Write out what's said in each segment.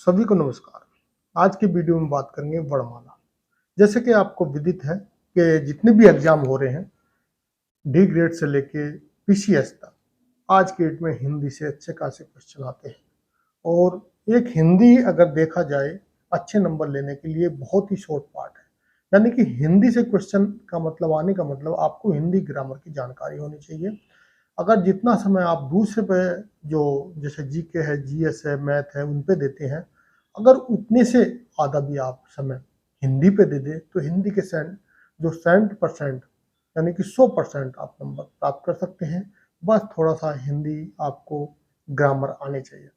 सभी को नमस्कार। आज की वीडियो में बात करेंगे वर्णमाला। जैसे कि आपको विदित है कि जितने भी एग्जाम हो रहे हैं डी ग्रेड से लेके पीसीएस तक, आज के डेट में हिंदी से अच्छे खासे क्वेश्चन आते हैं। और एक हिंदी अगर देखा जाए अच्छे नंबर लेने के लिए बहुत ही शॉर्ट पार्ट है। यानी कि हिंदी से क्वेश्चन का मतलब आने का मतलब आपको हिंदी ग्रामर की जानकारी होनी चाहिए। अगर जितना समय आप दूसरे पे जो जैसे जीके है, जीएस है, मैथ है, उन पे देते हैं, अगर उतने से आधा भी आप समय हिंदी पे दे दें तो हिंदी के जो 70% यानी कि 100% आप नंबर प्राप्त कर सकते हैं। बस थोड़ा सा हिंदी आपको ग्रामर आने चाहिए।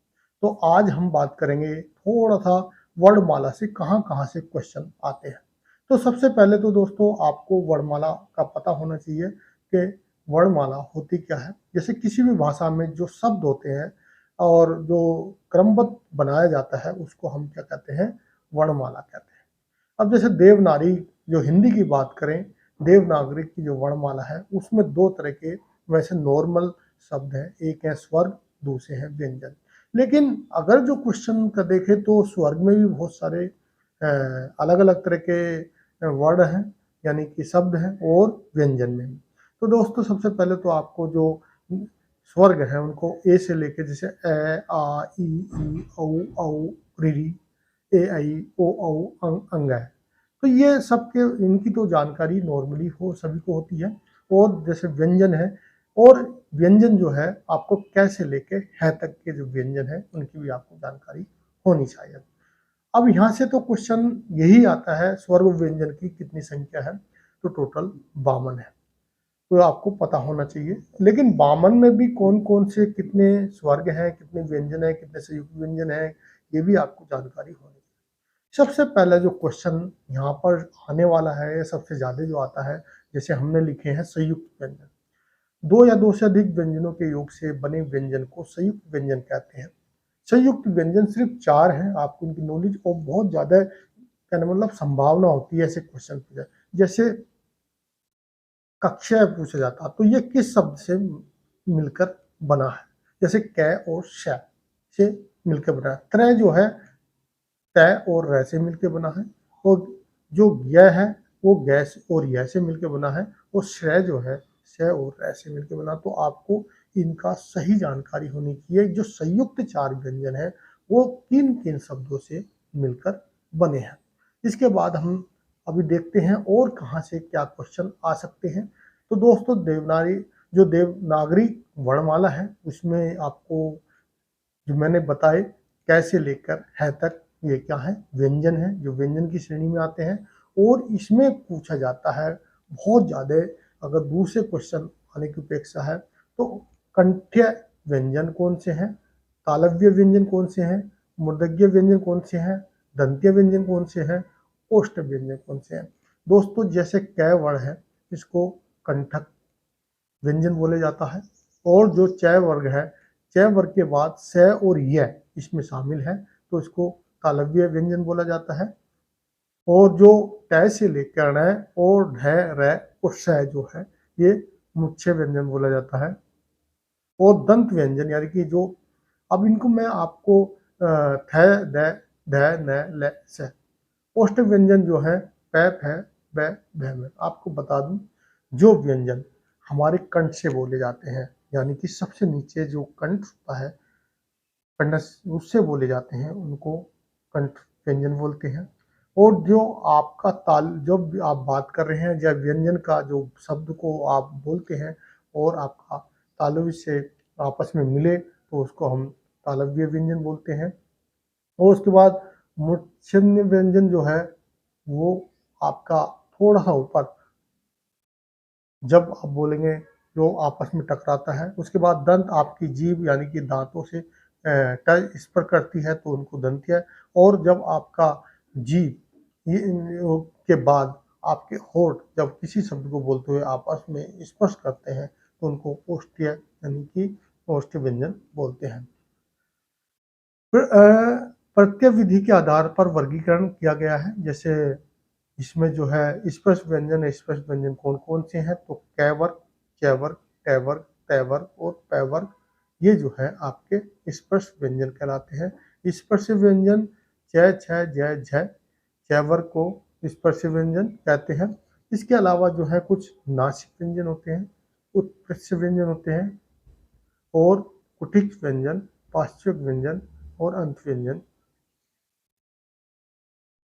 तो आज हम बात करेंगे थोड़ा सा वर्णमाला से कहाँ कहाँ से क्वेश्चन आते हैं। तो सबसे पहले तो दोस्तों आपको वर्णमाला का पता होना चाहिए कि वर्णमाला होती क्या है। जैसे किसी भी भाषा में जो शब्द होते हैं और जो क्रमबद्ध बनाया जाता है उसको हम क्या कहते हैं, वर्णमाला कहते हैं। अब जैसे देवनागरी जो हिंदी की बात करें, देवनागरी की जो वर्णमाला है उसमें दो तरह के वैसे नॉर्मल शब्द हैं, एक है स्वर्ग, दूसरे हैं व्यंजन। लेकिन अगर जो क्वेश्चन का देखें तो स्वर्ग में भी बहुत सारे अलग अलग तरह के वर्ड हैं यानी कि शब्द हैं, और व्यंजन में भी। तो दोस्तों सबसे पहले तो आपको जो स्वर्ग है उनको ए से लेके जैसे ए आ ई औ औ री री ए आई ओ औ अंग है। तो ये सबके इनकी तो जानकारी नॉर्मली हो सभी को होती है। और जैसे व्यंजन है, और व्यंजन जो है आपको कैसे लेके है तक के जो व्यंजन है उनकी भी आपको जानकारी होनी चाहिए। अब यहाँ से तो क्वेश्चन यही आता है स्वर्ग व्यंजन की कितनी संख्या है, तो टोटल 52 है। तो आपको पता होना चाहिए। लेकिन 52 में भी कौन कौन से कितने स्वर्ग हैं, कितने व्यंजन हैं, कितने संयुक्त व्यंजन हैं, ये भी आपको जानकारी होनी चाहिए। सबसे पहला जो क्वेश्चन यहाँ पर आने वाला है, सबसे ज़्यादा जो आता है, जैसे हमने लिखे हैं संयुक्त व्यंजन। दो या दो से अधिक व्यंजनों के योग से बने व्यंजन को संयुक्त व्यंजन कहते हैं। संयुक्त व्यंजन सिर्फ 4 हैं, आपको उनकी नॉलेज और बहुत ज़्यादा कहने मतलब संभावना होती है ऐसे क्वेश्चन पूछे। जैसे कक्षा पूछा जाता तो ये किस शब्द से मिलकर बना है, जैसे कै और श से मिलकर बना है। त्रय जो है तय और र से मिलकर बना है, और जो य है वो गैस और य से मिलकर बना है, और श्रय जो है श और र से मिलकर बना। तो आपको इनका सही जानकारी होनी चाहिए। जो संयुक्त 4 व्यंजन है वो किन किन शब्दों से मिलकर बने हैं। इसके बाद हम अभी देखते हैं और कहाँ से क्या क्वेश्चन आ सकते हैं। तो दोस्तों देवनागरी वर्णमाला है उसमें आपको जो मैंने बताए कैसे लेकर है तक, ये क्या है, व्यंजन है जो व्यंजन की श्रेणी में आते हैं। और इसमें पूछा जाता है बहुत ज़्यादा, अगर दूसरे क्वेश्चन आने की अपेक्षा है तो कंठ्य व्यंजन कौन से हैं, तालव्य व्यंजन कौन से हैं, मूर्धज्ञ व्यंजन कौन से हैं, दंत्य व्यंजन कौन से हैं, ओष्ठ व्यंजन कौन से हैं। दोस्तों जैसे कै वर्ग है इसको कंठक व्यंजन बोले जाता है, और जो चय वर्ग है, चय वर्ग के बाद स और य इसमें शामिल है तो इसको तालव्य व्यंजन बोला जाता है। और जो टय से लेकर ण और ढ र और श जो है ये मुख्य व्यंजन बोला जाता है। और दंत व्यंजन यानी कि जो, अब इनको मैं आपको थ द ध न ल स, ओष्ठ व्यंजन जो है प फ ब भ में आपको बता दूं, जो व्यंजन हमारे कंठ से बोले जाते हैं यानी कि सबसे नीचे जो कंठ होता है कंठ उससे बोले जाते हैं उनको कंठ व्यंजन बोलते हैं। और जो आपका ताल जब आप बात कर रहे हैं जब व्यंजन का जो शब्द को आप बोलते हैं और आपका तालव्य से आपस में मिले तो उसको हम तालव्य व्यंजन बोलते हैं। और उसके बाद मूर्धन्य व्यंजन जो है वो आपका थोड़ा सा ऊपर जब आप बोलेंगे जो आपस में टकराता है। उसके बाद दंत आपकी जीभ यानी कि दांतों से टच इस पर करती है तो उनको दंत्य। और जब आपका जीभ ये के बाद आपके होठ जब किसी शब्द को बोलते हुए आपस में स्पर्श करते हैं तो उनको ओष्ठ्य यानी कि ओष्ठ्य व्यंजन बोलते हैं। फिर प्रत्यय विधि के आधार पर वर्गीकरण किया गया है। जैसे इसमें जो है स्पर्श व्यंजन, स्पर्श व्यंजन कौन कौन से हैं, तो कै वर्ग, च वर्ग, ट वर्ग, त वर्ग और प वर्ग, ये जो है आपके स्पर्श व्यंजन कहलाते हैं। स्पर्श व्यंजन च, छ, ज, झ, चैवर को स्पर्शी व्यंजन कहते हैं। इसके अलावा जो है कुछ नासिक व्यंजन होते हैं, उत्प्रेक्ष्य व्यंजन होते हैं और कुटिक व्यंजन, पार्श्विक व्यंजन और अंत व्यंजन